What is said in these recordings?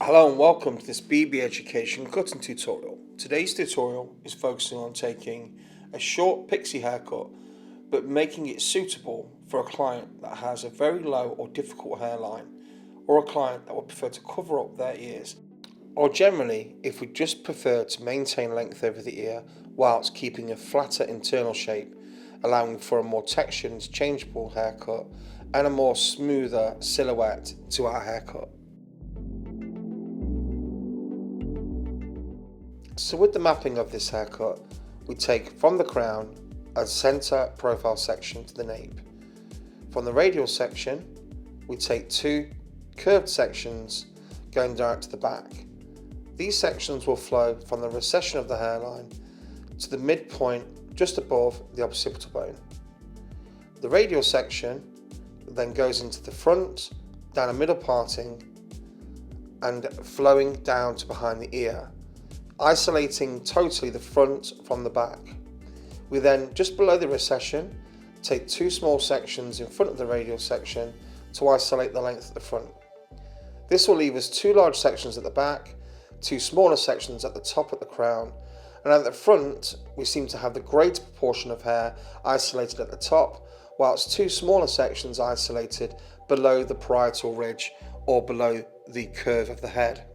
Hello and welcome to this BB Education cutting tutorial. Today's tutorial is focusing on taking a short pixie haircut but making it suitable for a client that has a very low or difficult hairline, or a client that would prefer to cover up their ears, or generally if we just prefer to maintain length over the ear whilst keeping a flatter internal shape, allowing for a more textured interchangeable haircut and a more smoother silhouette to our haircut. So with the mapping of this haircut, we take from the crown a centre profile section to the nape. From the radial section, we take two curved sections going down to the back. These sections will flow from the recession of the hairline to the midpoint just above the occipital bone. The radial section then goes into the front, down a middle parting and flowing down to behind the ear, isolating totally the front from the back. We then, just below the recession, take two small sections in front of the radial section to isolate the length at the front. This will leave us two large sections at the back, two smaller sections at the top at the crown, and at the front we seem to have the greater proportion of hair isolated at the top, whilst two smaller sections isolated below the parietal ridge or below the curve of the head.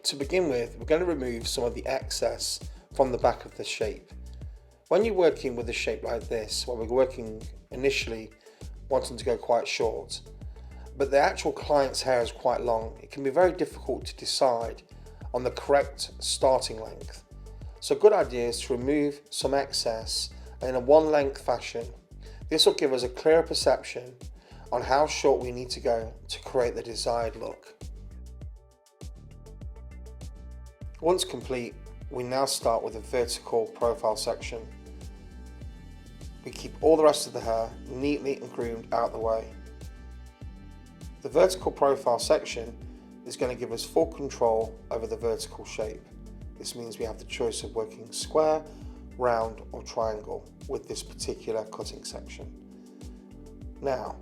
To begin with, we're going to remove some of the excess from the back of the shape. When you're working with a shape like this, well, we're working initially wanting to go quite short, but the actual client's hair is quite long. It can be very difficult to decide on the correct starting length. So a good idea is to remove some excess in a one length fashion. This will give us a clearer perception on how short we need to go to create the desired look. Once complete, we now start with a vertical profile section. We keep all the rest of the hair neatly and groomed out of the way. The vertical profile section is going to give us full control over the vertical shape. This means we have the choice of working square, round or triangle with this particular cutting section. Now,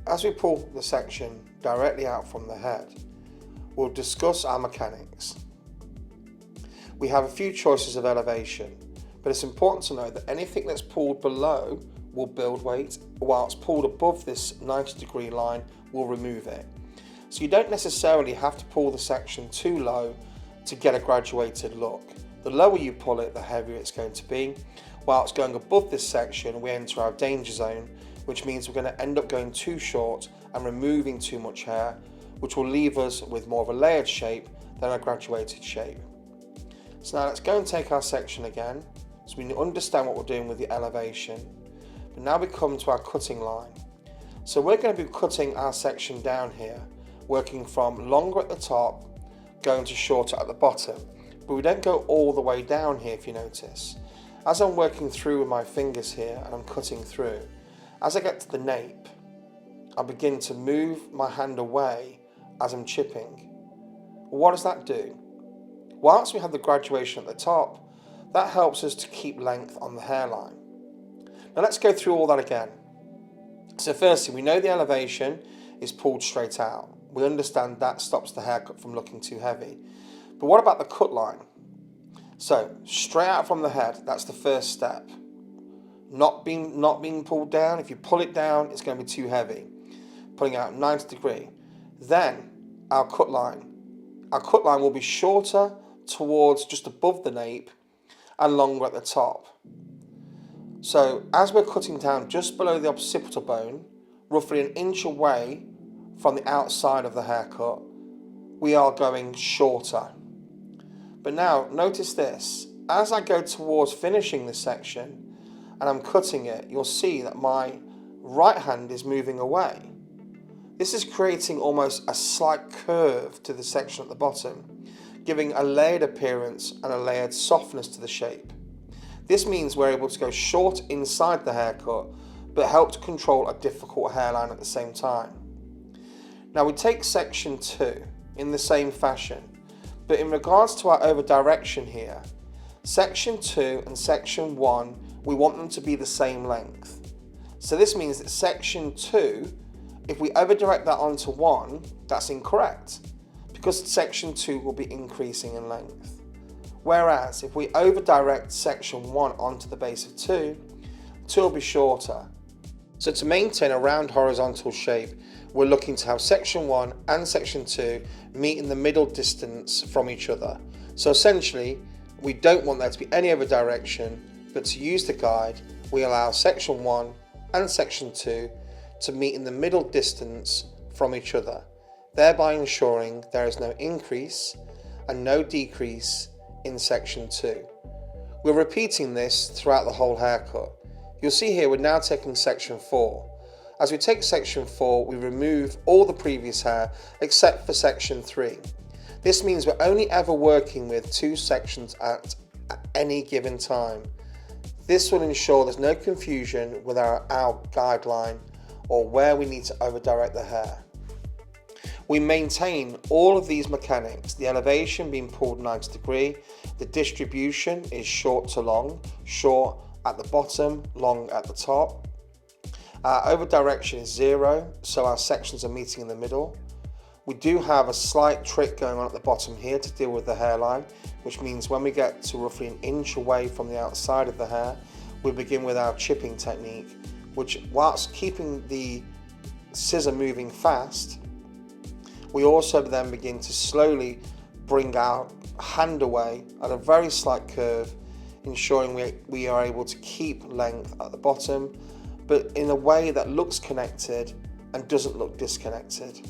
as we pull the section directly out from the head, we'll discuss our mechanics. We have a few choices of elevation, but it's important to know that anything that's pulled below will build weight, whilst pulled above this 90-degree line will remove it. So you don't necessarily have to pull the section too low to get a graduated look. The lower you pull it, the heavier it's going to be. Whilst going above this section, we enter our danger zone, which means we're going to end up going too short and removing too much hair, which will leave us with more of a layered shape than a graduated shape. So now let's go and take our section again, so we understand what we're doing with the elevation. But now we come to our cutting line. So we're going to be cutting our section down here, working from longer at the top, going to shorter at the bottom. But we don't go all the way down here, if you notice. As I'm working through with my fingers here and I'm cutting through, as I get to the nape, I begin to move my hand away as I'm chipping. What does that do? Whilst we have the graduation at the top, that helps us to keep length on the hairline. Now let's go through all that again. So firstly, we know the elevation is pulled straight out. We understand that stops the haircut from looking too heavy. But what about the cut line? So straight out from the head, that's the first step. Not being pulled down. If you pull it down, it's going to be too heavy. Pulling out 90 degree. Then our cut line. Our cut line will be shorter towards just above the nape and longer at the top. So as we're cutting down just below the occipital bone, roughly an inch away from the outside of the haircut, we are going shorter. But now notice this, as I go towards finishing this section and I'm cutting it, you'll see that my right hand is moving away. This is creating almost a slight curve to the section at the bottom, giving a layered appearance and a layered softness to the shape. This means we're able to go short inside the haircut, but help to control a difficult hairline at the same time. Now we take section 2 in the same fashion, but in regards to our over direction here, section 2 and section 1, we want them to be the same length. So this means that section 2 If we over direct that onto 1, that's incorrect, because section 2 will be increasing in length. Whereas if we over direct section 1 onto the base of 2, 2 will be shorter. So to maintain a round horizontal shape, we're looking to have section 1 and section 2 meet in the middle distance from each other. So essentially, we don't want there to be any over direction, but to use the guide, we allow section 1 and section 2 to meet in the middle distance from each other, thereby ensuring there is no increase and no decrease in section 2. We're repeating this throughout the whole haircut. You'll see here we're now taking section 4. As we take section 4, we remove all the previous hair except for section 3. This means we're only ever working with 2 sections at any given time. This will ensure there's no confusion with our guideline or where we need to over direct the hair. We maintain all of these mechanics, the elevation being pulled 90 degrees, the distribution is short to long, short at the bottom, long at the top. Our over direction is 0, so our sections are meeting in the middle. We do have a slight trick going on at the bottom here to deal with the hairline, which means when we get to roughly an inch away from the outside of the hair, we begin with our chipping technique, which, whilst keeping the scissor moving fast, we also then begin to slowly bring our hand away at a very slight curve, ensuring we are able to keep length at the bottom, but in a way that looks connected and doesn't look disconnected.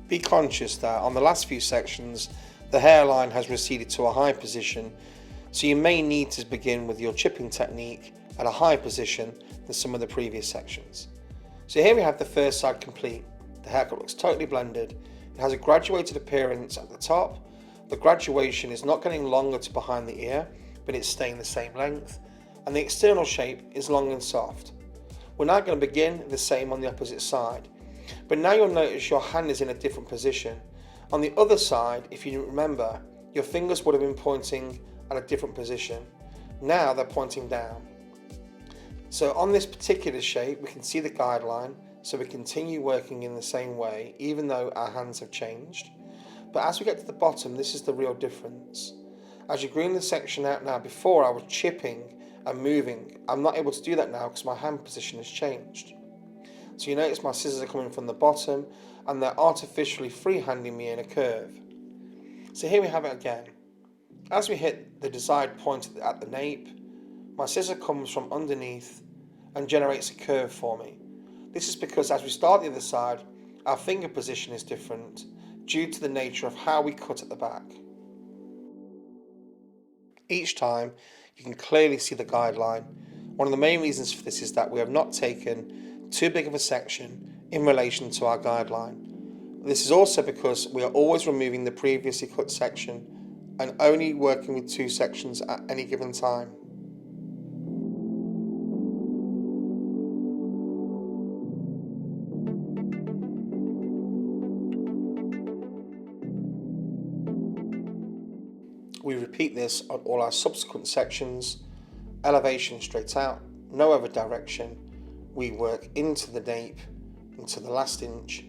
Be conscious that on the last few sections, the hairline has receded to a high position, so you may need to begin with your chipping technique at a higher position than some of the previous sections. So here we have the first side complete. The haircut looks totally blended. It has a graduated appearance at the top. The graduation is not getting longer to behind the ear, but it's staying the same length. And the external shape is long and soft. We're now going to begin the same on the opposite side. But now you'll notice your hand is in a different position. On the other side, if you remember, your fingers would have been pointing at a different position. Now they're pointing down. So on this particular shape, we can see the guideline, so we continue working in the same way, even though our hands have changed. But as we get to the bottom, this is the real difference. As you green the section out now, before I was chipping and moving, I'm not able to do that now because my hand position has changed. So you notice my scissors are coming from the bottom and they're artificially freehanding me in a curve. So here we have it again. As we hit the desired point at the nape, my scissor comes from underneath and generates a curve for me. This is because as we start the other side, our finger position is different due to the nature of how we cut at the back. Each time you can clearly see the guideline. One of the main reasons for this is that we have not taken too big of a section in relation to our guideline. This is also because we are always removing the previously cut section and only working with 2 sections at any given time. We repeat this on all our subsequent sections. Elevation straight out, no other direction. We work into the nape, into the last inch.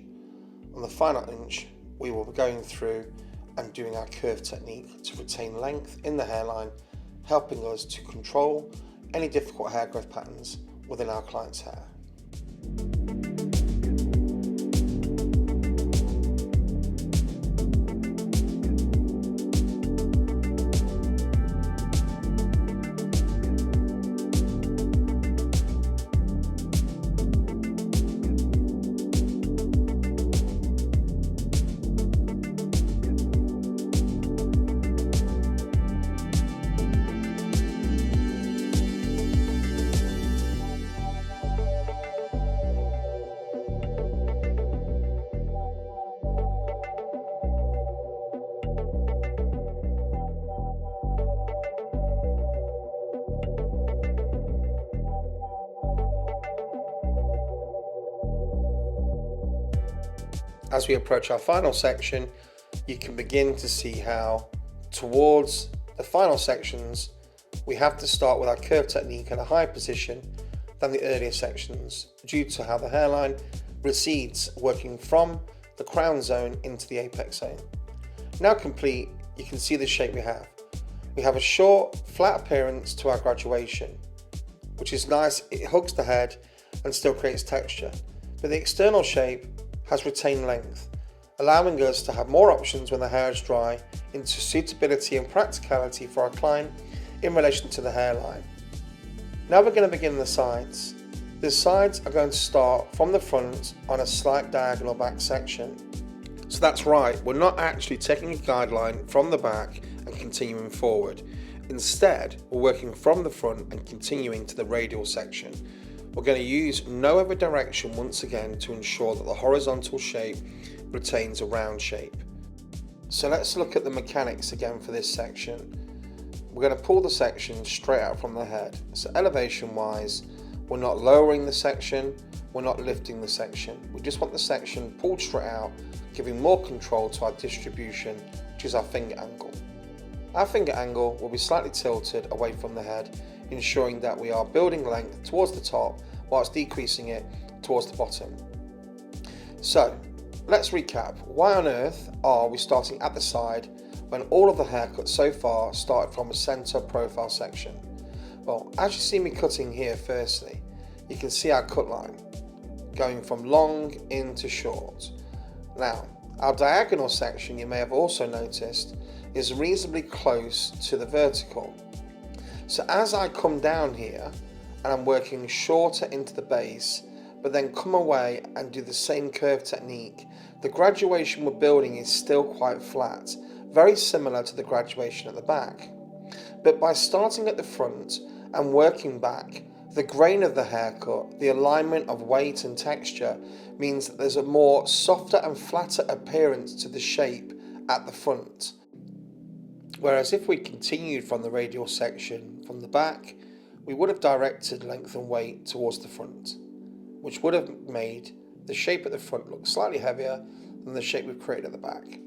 On the final inch, we will be going through and doing our curve technique to retain length in the hairline, helping us to control any difficult hair growth patterns within our client's hair. As we approach our final section, you can begin to see how towards the final sections we have to start with our curve technique at a higher position than the earlier sections due to how the hairline recedes, working from the crown zone into the apex zone. Now complete, you can see the shape we have. We have a short, flat appearance to our graduation, which is nice. It hugs the head and still creates texture, but the external shape has retained length, allowing us to have more options when the hair is dry into suitability and practicality for our client in relation to the hairline. Now we're going to begin the sides. The sides are going to start from the front on a slight diagonal back section. So that's right, we're not actually taking a guideline from the back and continuing forward. Instead, we're working from the front and continuing to the radial section. We're going to use no other direction once again to ensure that the horizontal shape retains a round shape. So let's look at the mechanics again for this section. We're going to pull the section straight out from the head. So elevation wise, we're not lowering the section, we're not lifting the section. We just want the section pulled straight out, giving more control to our distribution, which is our finger angle. Our finger angle will be slightly tilted away from the head, ensuring that we are building length towards the top whilst decreasing it towards the bottom. So let's recap. Why on earth are we starting at the side when all of the haircut so far started from a centre profile section? Well, as you see me cutting here, firstly, you can see our cut line going from long into short. Now, our diagonal section, you may have also noticed, is reasonably close to the vertical. So as I come down here and I'm working shorter into the base, but then come away and do the same curve technique, the graduation we're building is still quite flat, very similar to the graduation at the back. But by starting at the front and working back, the grain of the haircut, the alignment of weight and texture means that there's a more softer and flatter appearance to the shape at the front. Whereas if we continued from the radial section from the back, we would have directed length and weight towards the front, which would have made the shape at the front look slightly heavier than the shape we've created at the back.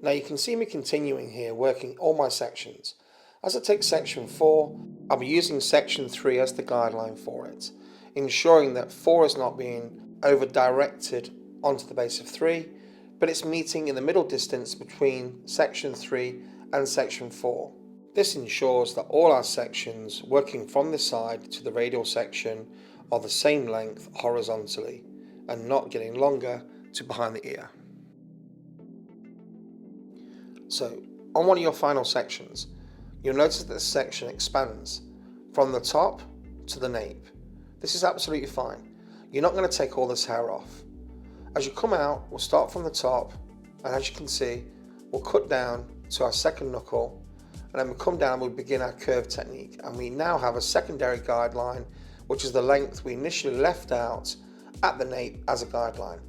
Now you can see me continuing here, working all my sections. As I take section 4, I'll be using section 3 as the guideline for it, ensuring that 4 is not being over directed onto the base of 3, but it's meeting in the middle distance between section 3 and section 4. This ensures that all our sections working from the side to the radial section are the same length horizontally and not getting longer to behind the ear. So on one of your final sections, you'll notice that the section expands from the top to the nape. This is absolutely fine. You're not going to take all this hair off. As you come out, we'll start from the top, and as you can see, we'll cut down to our second knuckle, and then we come down, we begin our curve technique, and we now have a secondary guideline, which is the length we initially left out at the nape as a guideline.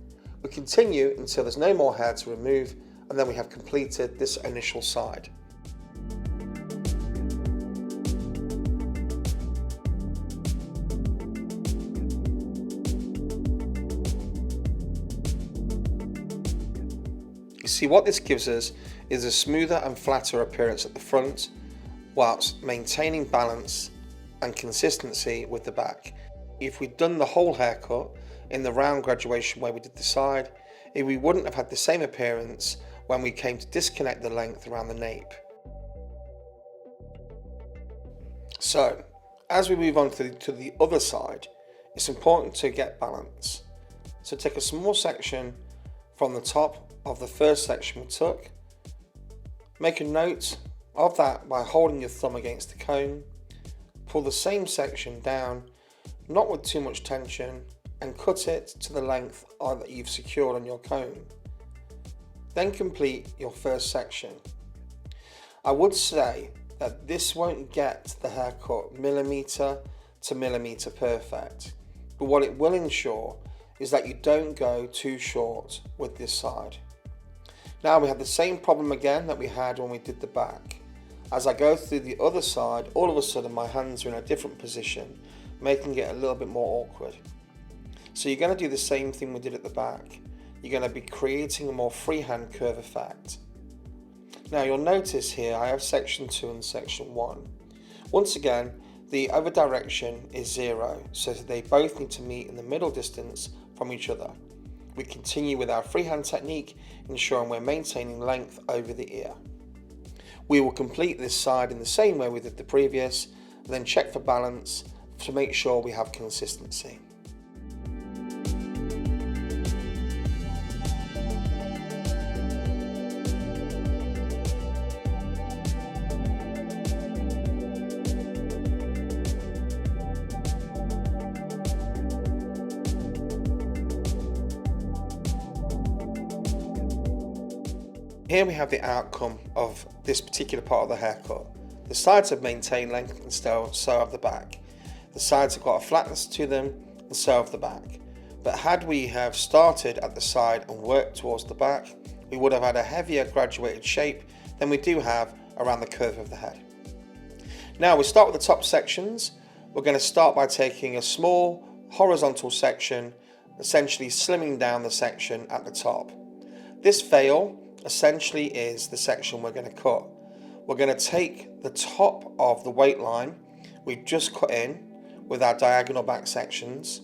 We continue until there's no more hair to remove, and then we have completed this initial side. You see, what this gives us is a smoother and flatter appearance at the front, whilst maintaining balance and consistency with the back. If we'd done the whole haircut in the round graduation way we did the side, we wouldn't have had the same appearance when we came to disconnect the length around the nape. So, as we move on to the other side, it's important to get balance. So take a small section from the top of the first section we took. Make a note of that by holding your thumb against the comb. Pull the same section down, not with too much tension, and cut it to the length that you've secured on your comb. Then complete your first section. I would say that this won't get the haircut millimetre to millimetre perfect, but what it will ensure is that you don't go too short with this side. Now we have the same problem again that we had when we did the back. As I go through the other side, all of a sudden my hands are in a different position, making it a little bit more awkward. So you're going to do the same thing we did at the back. you're going to be creating a more freehand curve effect. Now you'll notice here I have section 2 and section 1. Once again, the other direction is 0, so they both need to meet in the middle distance from each other. We continue with our freehand technique, ensuring we're maintaining length over the ear. We will complete this side in the same way we did the previous, and then check for balance to make sure we have consistency. Here we have the outcome of this particular part of the haircut. The sides have maintained length and so have the back. The sides have got a flatness to them and so have the back. But had we have started at the side and worked towards the back, we would have had a heavier graduated shape than we do have around the curve of the head. Now we start with the top sections. We're going to start by taking a small horizontal section, essentially slimming down the section at the top. This veil essentially is the section we're going to cut. We're going to take the top of the weight line we've just cut in with our diagonal back sections,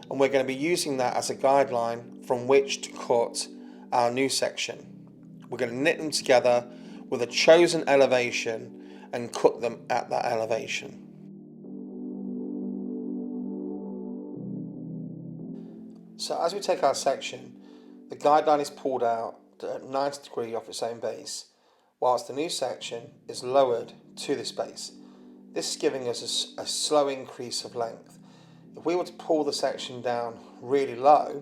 and we're going to be using that as a guideline from which to cut our new section. We're going to knit them together with a chosen elevation and cut them at that elevation. So as we take our section, the guideline is pulled out at 90 degrees off its own base, whilst the new section is lowered to this base. This is giving us a slow increase of length. If we were to pull the section down really low,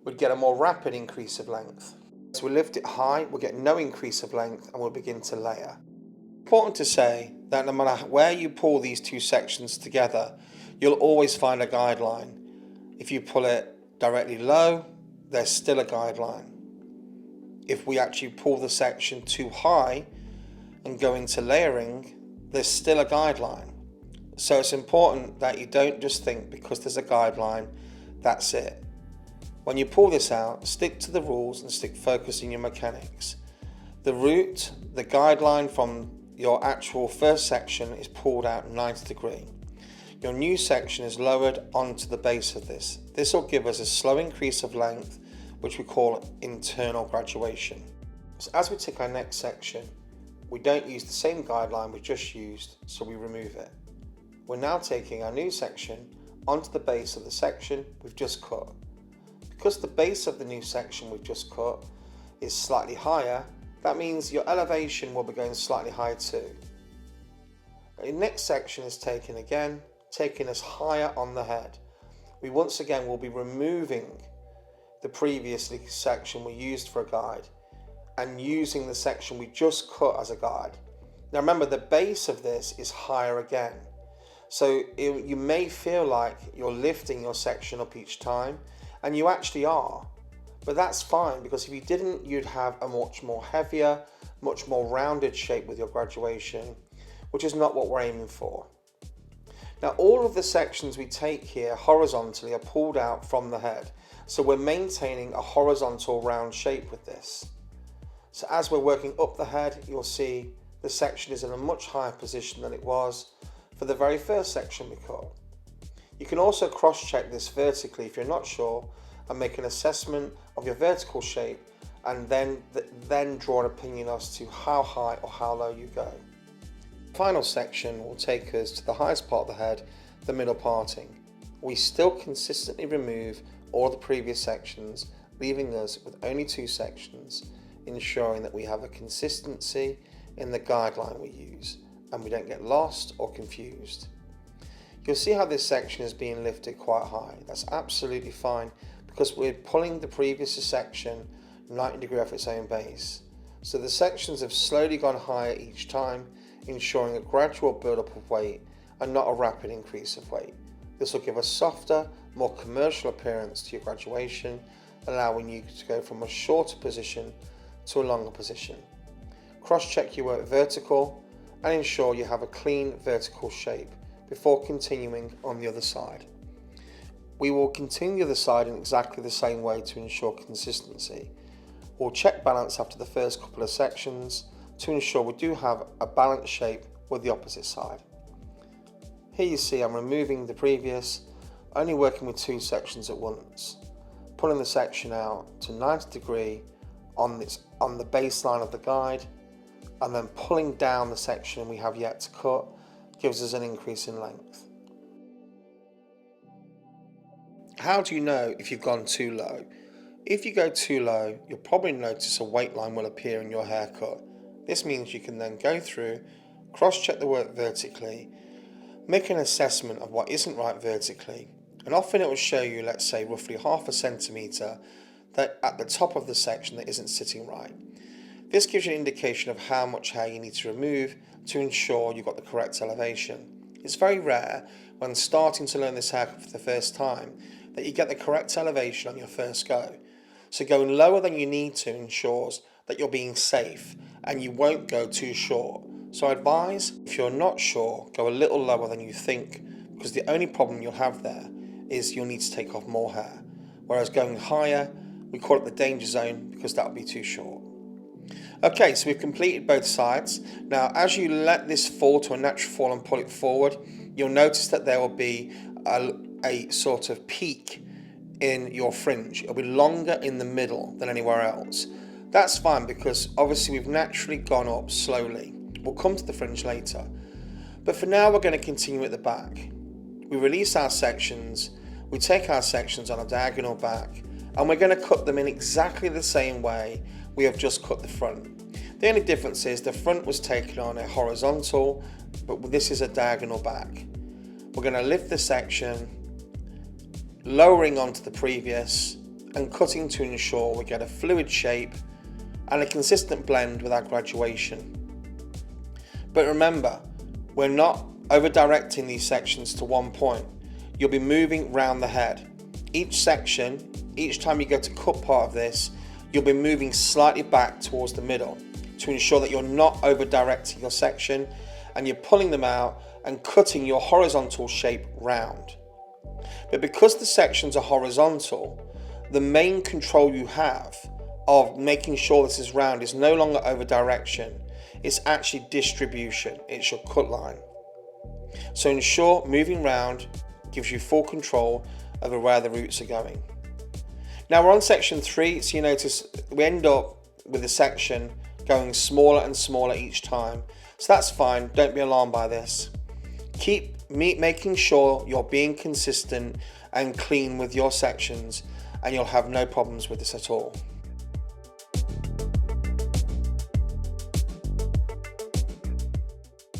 we'd get a more rapid increase of length. As we lift it high, we'll get no increase of length and we'll begin to layer. Important to say that no matter where you pull these two sections together, you'll always find a guideline. If you pull it directly low, there's still a guideline. If we actually pull the section too high and go into layering, there's still a guideline. So it's important that you don't just think because there's a guideline, that's it. When you pull this out, stick to the rules and stick focus in your mechanics. The route, the guideline from your actual first section is pulled out 90 degrees. Your new section is lowered onto the base of this. This will give us a slow increase of length, which we call internal graduation. So as we take our next section, we don't use the same guideline we just used, so we remove it. We're now taking our new section onto the base of the section we've just cut. Because the base of the new section we've just cut is slightly higher, that means your elevation will be going slightly higher too. The next section is taken again, taking us higher on the head. We once again will be removing the previous section we used for a guide and using the section we just cut as a guide. Now remember, the base of this is higher again, so you may feel like you're lifting your section up each time, and you actually are, but that's fine, because if you didn't, you'd have a much more heavier, much more rounded shape with your graduation, which is not what we're aiming for. Now all of the sections we take here horizontally are pulled out from the head, so we're maintaining a horizontal round shape with this. So as we're working up the head, you'll see the section is in a much higher position than it was for the very first section we cut. You can also cross-check this vertically if you're not sure and make an assessment of your vertical shape, and then draw an opinion as to how high or how low you go. The final section will take us to the highest part of the head, the middle parting. We still consistently remove all the previous sections, leaving us with only two sections, ensuring that we have a consistency in the guideline we use and we don't get lost or confused. You'll see how this section is being lifted quite high. That's absolutely fine, because we're pulling the previous section 90 degrees off its own base. So the sections have slowly gone higher each time, ensuring a gradual build-up of weight and not a rapid increase of weight. This will give a softer, more commercial appearance to your graduation, allowing you to go from a shorter position to a longer position. Cross-check your work vertical and ensure you have a clean vertical shape before continuing on the other side. We will continue the other side in exactly the same way to ensure consistency. We'll check balance after the first couple of sections to ensure we do have a balanced shape with the opposite side. Here you see I'm removing the previous, only working with 2 sections at once, pulling the section out to 90 degree on the baseline of the guide, and then pulling down the section we have yet to cut gives us an increase in length. How do you know if you've gone too low? If you go too low, you'll probably notice a weight line will appear in your haircut. This means you can then go through, cross-check the work vertically, make an assessment of what isn't right vertically, and often it will show you, let's say, roughly half a centimetre that at the top of the section that isn't sitting right. This gives you an indication of how much hair you need to remove to ensure you've got the correct elevation. It's very rare when starting to learn this haircut for the first time that you get the correct elevation on your first go. So going lower than you need to ensures that you're being safe and you won't go too short. So I advise, if you're not sure, go a little lower than you think, because the only problem you'll have there is you'll need to take off more hair. Whereas going higher, we call it the danger zone because that would be too short. Okay, so we've completed both sides. Now, as you let this fall to a natural fall and pull it forward, you'll notice that there will be a sort of peak in your fringe. It'll be longer in the middle than anywhere else. That's fine because obviously we've naturally gone up slowly. We'll come to the fringe later. But for now, we're going to continue at the back. We release our sections, we take our sections on a diagonal back, and we're going to cut them in exactly the same way we have just cut the front. The only difference is the front was taken on a horizontal, but this is a diagonal back. We're going to lift the section, lowering onto the previous, and cutting to ensure we get a fluid shape and a consistent blend with our graduation. But remember, we're not over-directing these sections to one point. You'll be moving round the head. Each section, each time you go to cut part of this, you'll be moving slightly back towards the middle to ensure that you're not over-directing your section and you're pulling them out and cutting your horizontal shape round. But because the sections are horizontal, the main control you have of making sure this is round is no longer over-direction. It's actually distribution. It's your cut line. So ensure moving round gives you full control over where the roots are going. Now we're on section 3, so you notice we end up with the section going smaller and smaller each time. So that's fine, don't be alarmed by this. Keep making sure you're being consistent and clean with your sections and you'll have no problems with this at all.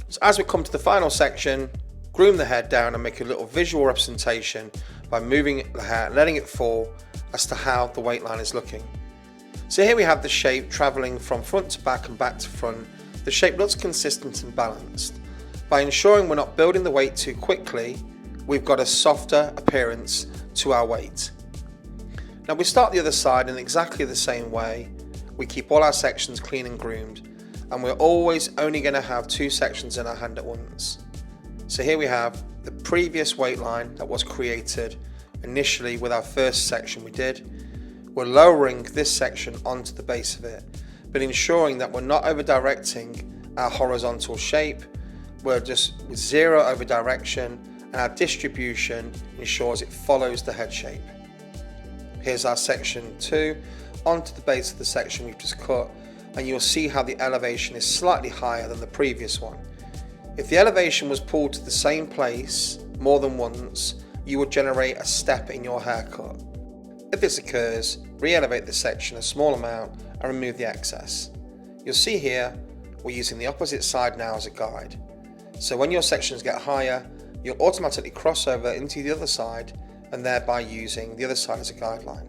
So as we come to the final section, groom the head down and make a little visual representation by moving the hair, letting it fall as to how the weight line is looking. So here we have the shape travelling from front to back and back to front. The shape looks consistent and balanced. By ensuring we're not building the weight too quickly, we've got a softer appearance to our weight. Now we start the other side in exactly the same way. We keep all our sections clean and groomed, and we're always only going to have 2 sections in our hand at once. So here we have the previous weight line that was created initially with our first section we did. We're lowering this section onto the base of it, but ensuring that we're not over-directing our horizontal shape. We're just with 0 over-direction, and our distribution ensures it follows the head shape. Here's our section 2 onto the base of the section we've just cut, and you'll see how the elevation is slightly higher than the previous one. If the elevation was pulled to the same place more than once, you would generate a step in your haircut. If this occurs, re-elevate the section a small amount and remove the excess. You'll see here we're using the opposite side now as a guide. So when your sections get higher, you'll automatically cross over into the other side and thereby using the other side as a guideline.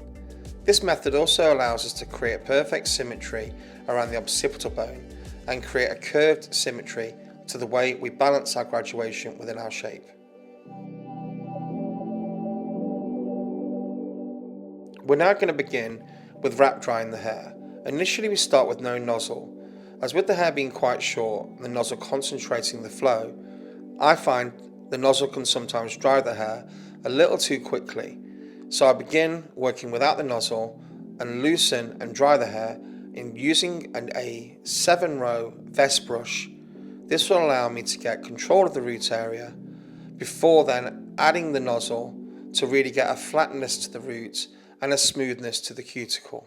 This method also allows us to create perfect symmetry around the occipital bone and create a curved symmetry to the way we balance our graduation within our shape. We're now going to begin with wrap drying the hair. Initially we start with no nozzle, as with the hair being quite short and the nozzle concentrating the flow, I find the nozzle can sometimes dry the hair a little too quickly. So I begin working without the nozzle and loosen and dry the hair in using a 7-row vest brush. This will allow me to get control of the root area before then adding the nozzle to really get a flatness to the root and a smoothness to the cuticle.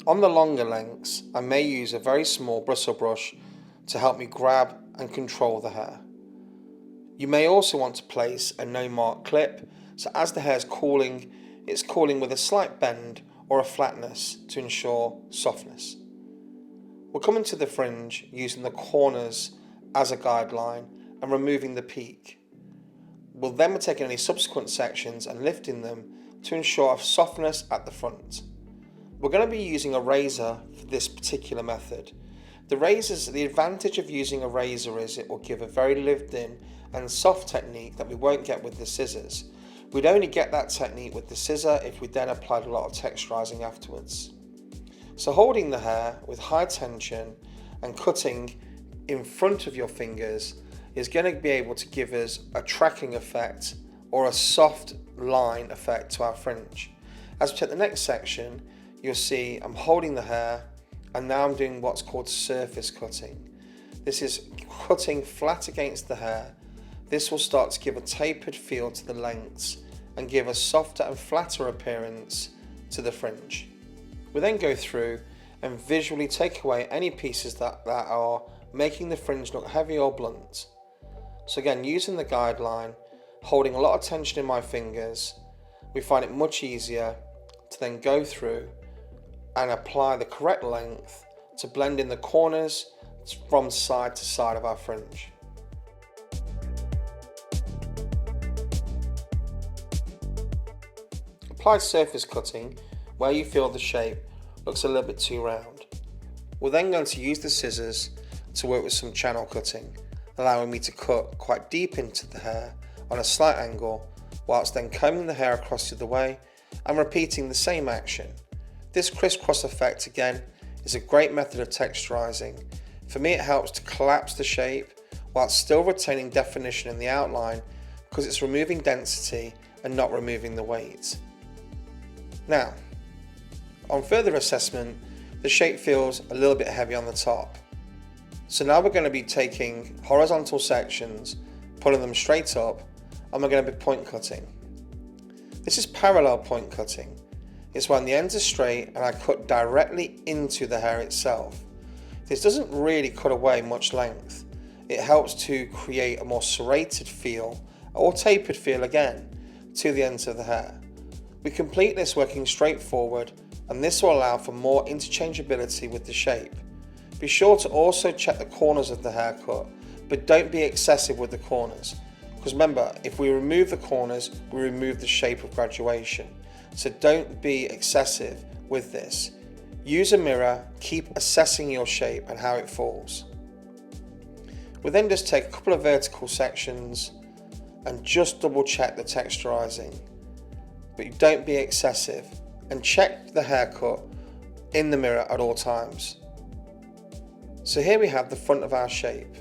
On the longer lengths, I may use a very small bristle brush to help me grab and control the hair. You may also want to place a no mark clip, so as the hair is cooling, it's cooling with a slight bend or a flatness to ensure softness. We're coming to the fringe using the corners as a guideline and removing the peak. We'll then be taking any subsequent sections and lifting them to ensure a softness at the front. We're going to be using a razor for this particular method. The advantage of using a razor is it will give a very lived in and soft technique that we won't get with the scissors. We'd only get that technique with the scissor if we then applied a lot of texturizing afterwards. So holding the hair with high tension and cutting in front of your fingers is going to be able to give us a tracking effect or a soft line effect to our fringe. As we take the next section, you'll see I'm holding the hair and now I'm doing what's called surface cutting. This is cutting flat against the hair. This will start to give a tapered feel to the lengths and give a softer and flatter appearance to the fringe. We then go through and visually take away any pieces that are making the fringe look heavy or blunt. So again, using the guideline, holding a lot of tension in my fingers, we find it much easier to then go through and apply the correct length to blend in the corners from side to side of our fringe. Apply surface cutting where you feel the shape looks a little bit too round. We're then going to use the scissors to work with some channel cutting, allowing me to cut quite deep into the hair on a slight angle, whilst then combing the hair across the other way and repeating the same action. This crisscross effect again is a great method of texturizing. For me, it helps to collapse the shape whilst still retaining definition in the outline because it's removing density and not removing the weight. Now, on further assessment, the shape feels a little bit heavy on the top. So now we're going to be taking horizontal sections, pulling them straight up, and we're going to be point cutting. This is parallel point cutting. It's when the ends are straight and I cut directly into the hair itself. This doesn't really cut away much length. It helps to create a more serrated feel, or tapered feel again, to the ends of the hair. We complete this working straight forward, and this will allow for more interchangeability with the shape. Be sure to also check the corners of the haircut, but don't be excessive with the corners. Because remember, if we remove the corners, we remove the shape of graduation. So don't be excessive with this. Use a mirror, keep assessing your shape and how it falls. We then just take a couple of vertical sections and just double check the texturizing. But don't be excessive, and check the haircut in the mirror at all times. So here we have the front of our shape.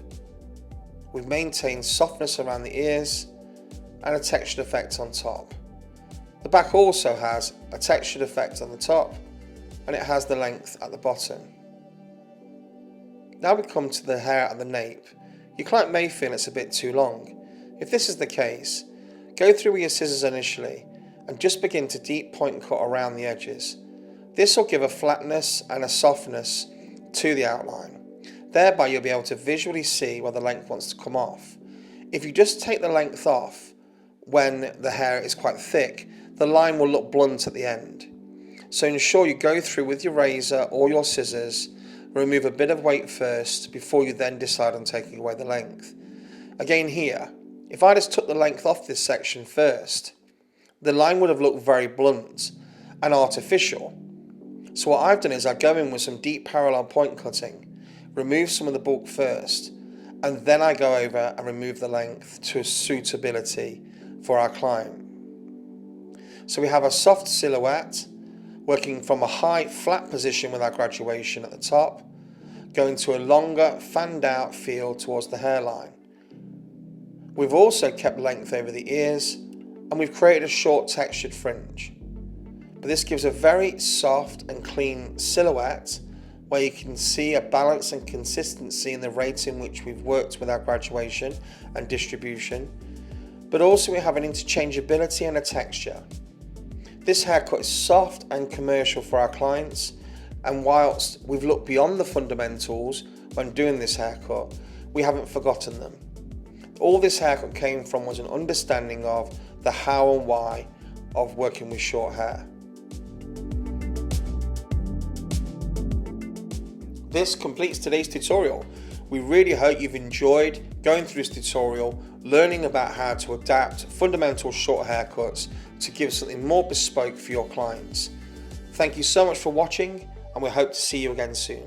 We've maintained softness around the ears and a textured effect on top. The back also has a textured effect on the top, and it has the length at the bottom. Now we come to the hair at the nape. Your client may feel it's a bit too long. If this is the case, go through with your scissors initially and just begin to deep point cut around the edges. This will give a flatness and a softness to the outline. Thereby you'll be able to visually see where the length wants to come off. If you just take the length off when the hair is quite thick, the line will look blunt at the end. So ensure you go through with your razor or your scissors, remove a bit of weight first before you then decide on taking away the length. Again here, if I just took the length off this section first, the line would have looked very blunt and artificial. So what I've done is I go in with some deep parallel point cutting, remove some of the bulk first, and then I go over and remove the length to suitability for our client. So we have a soft silhouette, working from a high flat position with our graduation at the top, going to a longer fanned out feel towards the hairline. We've also kept length over the ears, and we've created a short textured fringe. But this gives a very soft and clean silhouette where you can see a balance and consistency in the rate in which we've worked with our graduation and distribution, but also we have an interchangeability and a texture. This haircut is soft and commercial for our clients, and whilst we've looked beyond the fundamentals when doing this haircut, we haven't forgotten them. All this haircut came from was an understanding of the how and why of working with short hair. This completes today's tutorial. We really hope you've enjoyed going through this tutorial, learning about how to adapt fundamental short haircuts to give something more bespoke for your clients. Thank you so much for watching, and we hope to see you again soon.